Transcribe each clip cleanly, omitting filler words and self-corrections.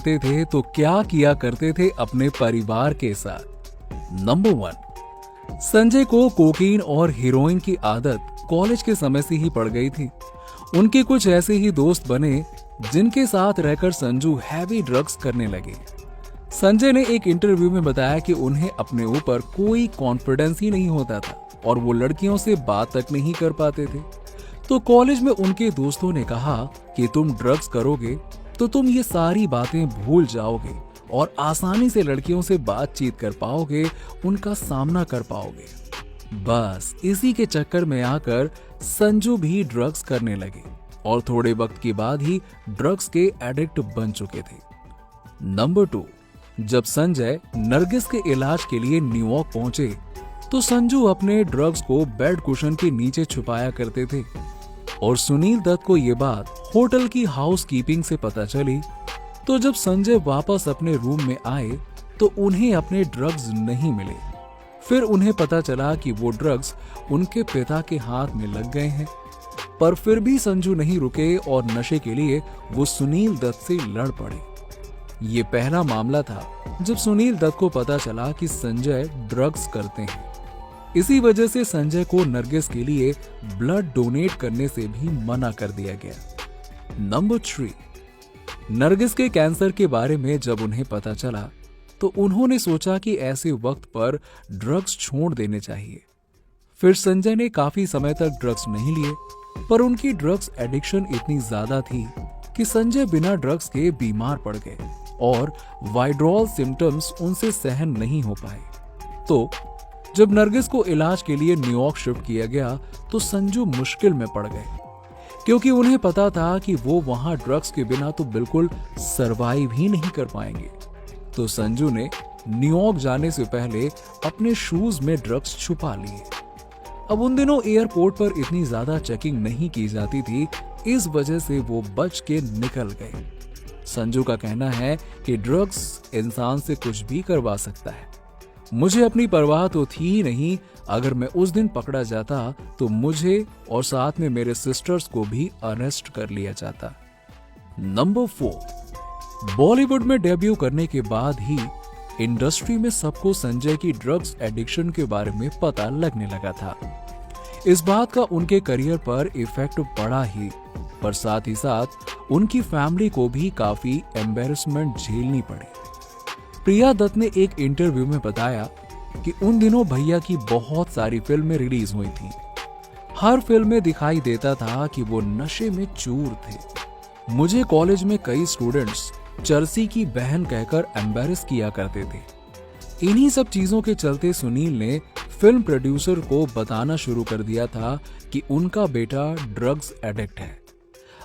करते थे तो क्या किया करते थे अपने परिवार के साथ। नंबर 1, संजय को कोकीन और हीरोइन की आदत कॉलेज के समय से ही पड़ गई थी। उनके कुछ ऐसे ही दोस्त बने जिनके साथ रहकर संजू हैवी ड्रग्स करने लगे। संजय ने एक इंटरव्यू में बताया कि उन्हें अपने ऊपर कोई कॉन्फिडेंस ही नहीं होता था और वो लड़कियों से बात तक नहीं कर पाते थे। तो कॉलेज में उनके दोस्तों ने कहा कि तुम ड्रग्स करोगे तो तुम ये सारी बातें भूल जाओगे और आसानी से लड़कियों से बातचीत कर पाओगे, उनका सामना कर पाओगे। बस इसी के चक्कर में आकर संजू भी ड्रग्स करने लगे और थोड़े वक्त के बाद ही ड्रग्स के एडिक्ट बन चुके थे। नंबर 2, जब संजय नरगिस के इलाज के लिए न्यूयॉर्क पहुंचे तो संजू अपने ड्रग्स को बेड कुशन के नीचे छुपाया करते थे और सुनील दत्त को ये बात होटल की हाउसकीपिंग से पता चली। तो जब संजय वापस अपने रूम में आए तो उन्हें अपने ड्रग्स नहीं मिले। फिर उन्हें पता चला कि वो ड्रग्स उनके पिता के हाथ में लग गए हैं, पर फिर भी संजू नहीं रुके और नशे के लिए वो सुनील दत्त से लड़ पड़े। ये पहला मामला था जब सुनील दत्त को पता चला कि संजय ड्रग्स करते हैं। इसी वजह से संजय को नरगिस के लिए ब्लड डोनेट करने से भी मना कर दिया गया। नंबर 3, नरगिस के कैंसर के बारे में जब उन्हें पता चला तो उन्होंने सोचा कि ऐसे वक्त पर ड्रग्स छोड़ देने चाहिए। फिर संजय ने काफी समय तक ड्रग्स नहीं लिए, पर उनकी ड्रग्स एडिक्शन इतनी ज्यादा थी कि संजय बिना ड्रग्स के बीमार पड़ गए और वाइड्रॉल सिम्टम्स उनसे सहन नहीं हो पाए। तो जब नरगिस को इलाज के लिए न्यूयॉर्क शिफ्ट किया गया तो संजू मुश्किल में पड़ गए, क्योंकि उन्हें पता था कि वो वहां ड्रग्स के बिना तो बिल्कुल सरवाइव ही नहीं कर पाएंगे। तो संजू ने न्यूयॉर्क जाने से पहले अपने शूज में ड्रग्स छुपा लिए। अब उन दिनों एयरपोर्ट पर इतनी ज्यादा चेकिंग नहीं की जाती थी, इस वजह से वो बच के निकल गए। संजू का कहना है कि ड्रग्स इंसान से कुछ भी करवा सकता है। मुझे अपनी परवाह तो थी ही नहीं, अगर मैं उस दिन पकड़ा जाता तो मुझे और साथ में मेरे सिस्टर्स को भी अरेस्ट कर लिया जाता। नंबर 4, बॉलीवुड में डेब्यू करने के बाद ही इंडस्ट्री में सबको संजय की ड्रग्स एडिक्शन के बारे में पता लगने लगा था। इस बात का उनके करियर पर इफेक्ट पड़ा ही, पर साथ ही साथ उनकी फैमिली को भी काफी एम्बैरेसमेंट झेलनी पड़ी। प्रिया दत्त ने एक इंटरव्यू में बताया कि उन दिनों भैया की बहुत सारी फिल्में रिलीज हुई थीं। हर फिल्म में दिखाई देता था कि वो नशे में चूर थे। मुझे कॉलेज में कई स्टूडेंट्स चर्सी की बहन कहकर एम्बैरेस किया करते थे। इन्हीं सब चीजों के चलते सुनील ने फिल्म प्रोड्यूसर को बताना शुरू कर दिया था कि उनका बेटा ड्रग्स एडिक्ट है।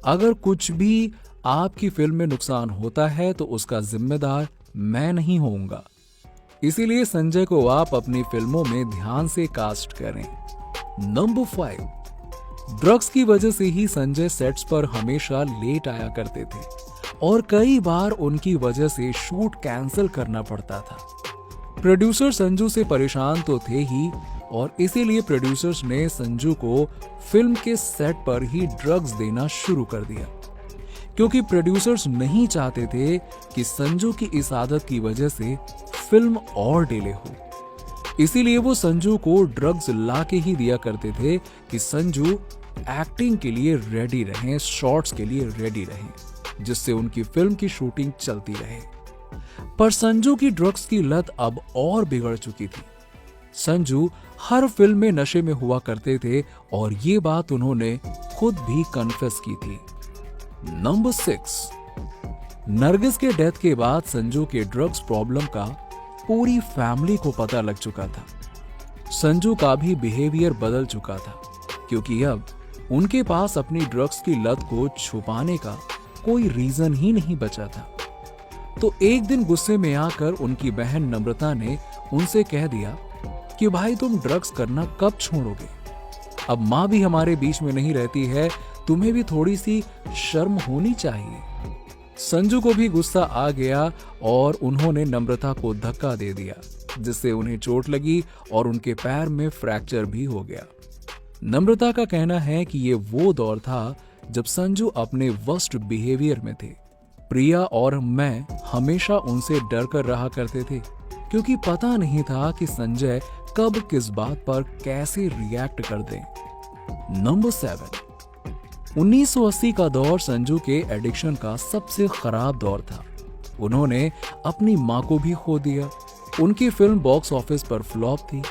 अगर कुछ भी आपकी फिल्म में नुकसान होता है तो उसका जिम्मेदार मैं नहीं होऊंगा। इसीलिए संजय को आप अपनी फिल्मों में ध्यान से कास्ट करें। नंबर 5, ड्रग्स की वजह से ही संजय सेट्स पर हमेशा लेट आया करते थे और कई बार उनकी वजह से शूट कैंसिल करना पड़ता था। प्रोड्यूसर संजू से परेशान तो थे ही, और इसीलिए प्रोड्यूसर्स ने संजू को फिल्म के सेट पर ही ड्रग्स देना शुरू कर दिया, क्योंकि प्रोड्यूसर्स नहीं चाहते थे कि संजू की इस आदत की वजह से फिल्म और डिले हो। इसीलिए वो संजू को ड्रग्स ला के ही दिया करते थे कि संजू एक्टिंग के लिए रेडी रहें, शॉट्स के लिए रेडी रहें, जिससे उनकी फिल्म की शूटिंग चलती रहे। पर संजू की ड्रग्स की लत अब और बिगड़ चुकी थी। संजू हर फिल्म में नशे में हुआ करते थे और ये बात उन्होंने खुद भी कन्फेस की थी। नंबर 6, नरगिस के डेथ के बाद संजू के ड्रग्स प्रॉब्लम का पूरी फैमिली को पता लग चुका था। संजू का भी बिहेवियर बदल चुका था, क्योंकि अब उनके पास अपनी ड्रग्स की लत को छुपाने का कोई रीजन ही नहीं बचा था। तो एक दिन गुस्से में आकर उनकी बहन नम्रता ने उनसे कह दिया कि भाई तुम ड्रग्स करना कब छोड़ोगे? अब माँ भी हमारे बीच में नहीं रहती है, तुम्हें भी थोड़ी सी शर्म होनी चाहिए। संजू को भी गुस्सा आ गया और उन्होंने नम्रता को धक्का दे दिया, जिससे उन्हें चोट लगी और उनके पैर में फ्रैक्चर भी हो गया। नम्रता का कहना है कि ये वो दौर था जब संजू अपने वर्स्ट बिहेवियर में थे। प्रिया और मैं हमेशा उनसे डर कर रहा करते थे, क्योंकि पता नहीं था कि संजय कब किस बात पर कैसे रिएक्ट कर दें। नंबर 7, 1980 का दौर संजू के एडिक्शन का सबसे खराब दौर था। उन्होंने अपनी मां को भी खो दिया। उनकी फिल्म बॉक्स ऑफिस पर फ्लॉप थी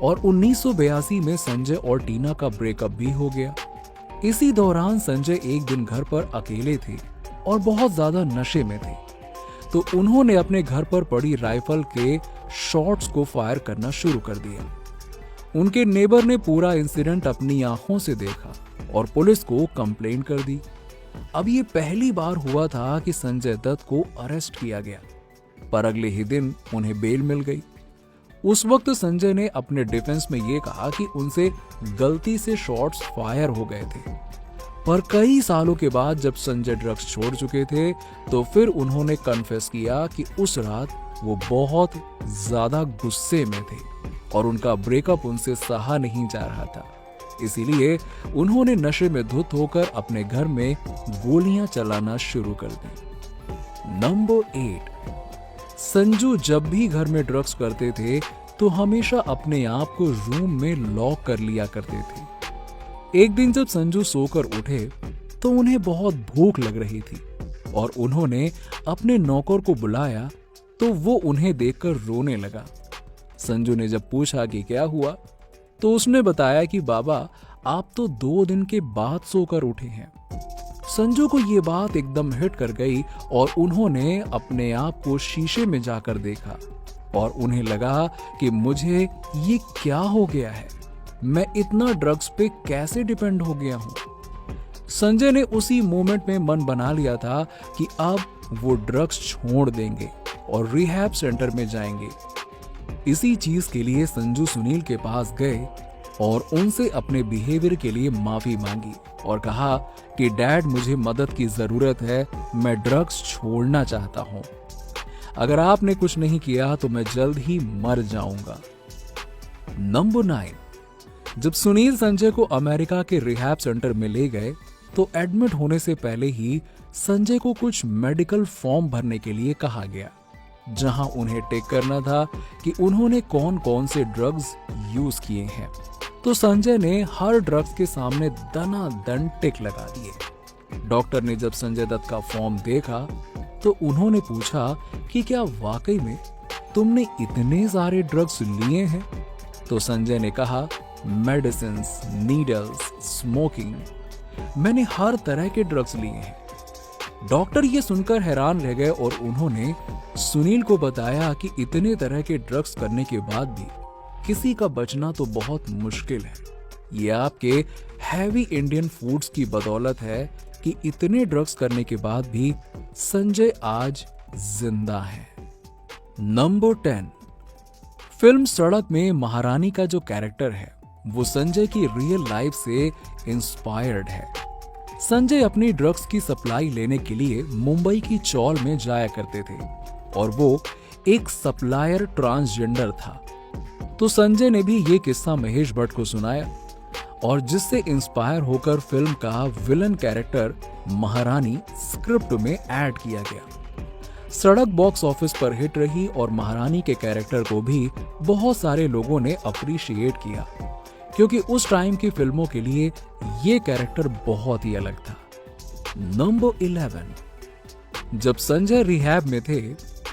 और 1982 में संजय और टीना का ब्रेकअप भी हो गया। इसी दौरान संजय एक दिन घर पर अकेले थे और बहुत ज्यादा नशे में थे, तो उन्होंने अपने घर पर पड़ी राइफल के शॉट्स को फायर करना शुरू कर दिया। उनके नेबर ने पूरा इंसिडेंट अपनी आंखों से देखा और पुलिस को कंप्लेन कर दी। अब ये पहली बार हुआ था कि संजय दत्त को अरेस्ट किया गया, पर अगले ही दिन उन्हें बेल मिल गई। उस वक्त संजय ने अपने डिफेंस में ये कहा कि उनसे गलती से शॉट्स फायर हो गए थे, पर कई सालों के बाद जब संजय ड्रग्स छोड़ चुके थे तो फिर उन्होंने कन्फेस किया कि उस रात वो बहुत ज्यादा गुस्से में थे और उनका ब्रेकअप उनसे सहा नहीं जा रहा था। इसीलिए उन्होंने नशे में धुत होकर अपने घर में गोलियां चलाना शुरू कर दी। नंबर 8, संजू जब भी घर में ड्रग्स करते थे तो हमेशा अपने आप को रूम में लॉक कर लिया करते थे। एक दिन जब संजू सोकर उठे तो उन्हें बहुत भूख लग रही थी और उन्होंने अपने नौकर को बुलाया तो वो उन्हें देखकर रोने लगा। संजू ने जब पूछा कि क्या हुआ तो उसने बताया कि बाबा आप तो 2 दिन के बाद सोकर उठे हैं। संजू को ये बात एकदम हिट कर गई और उन्होंने अपने आप को शीशे में जाकर देखा और उन्हें लगा कि मुझे ये क्या हो गया है, मैं इतना ड्रग्स पे कैसे डिपेंड हो गया हूं। संजय ने उसी मोमेंट में मन बना लिया था कि अब वो ड्रग्स छोड़ देंगे और रिहैब सेंटर में जाएंगे। इसी चीज के लिए संजू सुनील के पास गए और उनसे अपने बिहेवियर के लिए माफी मांगी और कहा कि डैड मुझे मदद की जरूरत है, मैं ड्रग्स छोड़ना चाहता हूं। अगर आपने कुछ नहीं किया तो मैं जल्द ही मर जाऊंगा। नंबर 9, जब सुनील संजय को अमेरिका के रिहैब सेंटर में ले गए तो एडमिट होने से पहले ही संजय को कुछ मेडिकल फॉर्म भरने के लिए कहा गया, जहां उन्हें टिक करना था कि उन्होंने कौन कौन से ड्रग्स यूज किए हैं। तो संजय ने हर ड्रग्स के सामने दनादन टिक लगा दिए। डॉक्टर ने जब संजय दत्त का फॉर्म देखा तो उन्होंने पूछा कि क्या वाकई में तुमने इतने सारे ड्रग्स लिए हैं? तो संजय ने कहा मेडिसिन्स, नीडल्स, स्मोकिंग, मैंने हर तरह के ड्रग्स लिए हैं। डॉक्टर ये सुनकर हैरान रह गए और उन्होंने सुनील को बताया कि इतने तरह के ड्रग्स करने के बाद भी किसी का बचना तो बहुत मुश्किल है। ये आपके हैवी इंडियन फूड्स की बदौलत है कि इतने ड्रग्स करने के बाद भी संजय आज जिंदा है। नंबर 10, फिल्म सड़क में महारानी का जो कैरेक्टर है वो संजय की रियल लाइफ से इंस्पायर्ड है। संजय अपनी ड्रग्स की सप्लाई लेने के लिए मुंबई की चौल में जाया करते थे और वो एक सप्लायर ट्रांसजेंडर था। तो संजय ने भी ये किस्सा महेश भट्ट को सुनाया और जिससे इंस्पायर होकर फिल्म का विलन कैरेक्टर महारानी स्क्रिप्ट में ऐड किया गया। सड़क बॉक्स ऑफिस पर हिट रही और महारानी के कैरेक्टर को भी बहुत सारे लोगों ने अप्रिशिएट किया, क्योंकि उस टाइम की फिल्मों के लिए ये कैरेक्टर बहुत ही अलग था। नंबर 11, जब संजय रिहैब में थे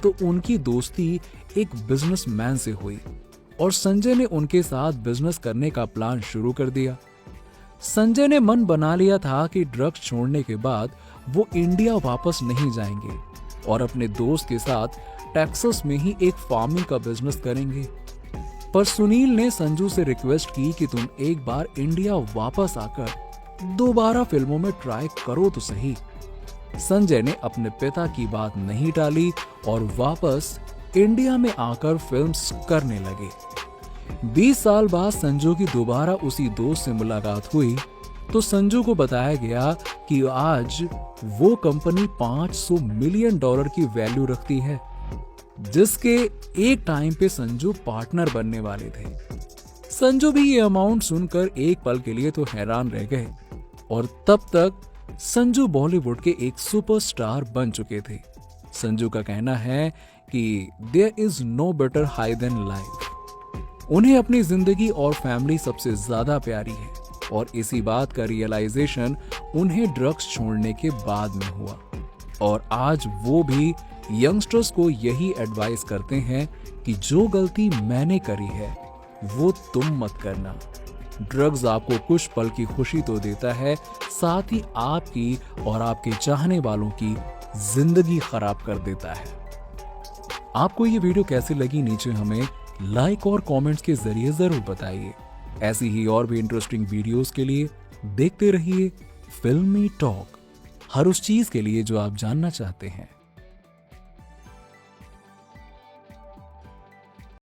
तो उनकी दोस्ती एक बिजनेसमैन से हुई और संजय ने उनके साथ बिजनेस करने का प्लान शुरू कर दिया। संजय ने मन बना लिया था कि ड्रग्स छोड़ने के बाद वो इंडिया वापस नहीं जाएंगे और अपने दोस्त के साथ टेक्सास में ही एक फार्मिंग का बिजनेस करेंगे। पर सुनील ने संजू से रिक्वेस्ट की कि तुम एक बार इंडिया वापस आकर दोबारा फिल्मों में ट्राई करो तो सही। संजय ने अपने पिता की बात नहीं टाली और वापस इंडिया में आकर फिल्म्स करने लगे। 20 साल बाद संजू की दोबारा उसी दोस्त से मुलाकात हुई तो संजू को बताया गया कि आज वो कंपनी $500 मिलियन की वैल्यू रखती है, जिसके एक टाइम पे संजू पार्टनर बनने वाले थे। संजू भी ये अमाउंट सुनकर एक पल के लिए तो हैरान रह गए और तब तक संजू बॉलीवुड के एक सुपरस्टार बन चुके थे। संजू का कहना है कि there is no better high than life. उन्हें अपनी जिंदगी और फैमिली सबसे ज्यादा प्यारी है और इसी बात का रियलाइजेशन उन्हें ड्रग्स छोड़ने के बाद में हुआ। और आज वो भी यंगस्टर्स को यही एडवाइस करते हैं कि जो गलती मैंने करी है वो तुम मत करना। ड्रग्स आपको कुछ पल की खुशी तो देता है, साथ ही आपकी और आपके चाहने वालों की जिंदगी खराब कर देता है। आपको ये वीडियो कैसी लगी नीचे हमें लाइक और कमेंट्स के जरिए जरूर बताइए। ऐसी ही और भी इंटरेस्टिंग वीडियोस के लिए देखते रहिए फिल्मी टॉक, हर उस चीज के लिए जो आप जानना चाहते हैं।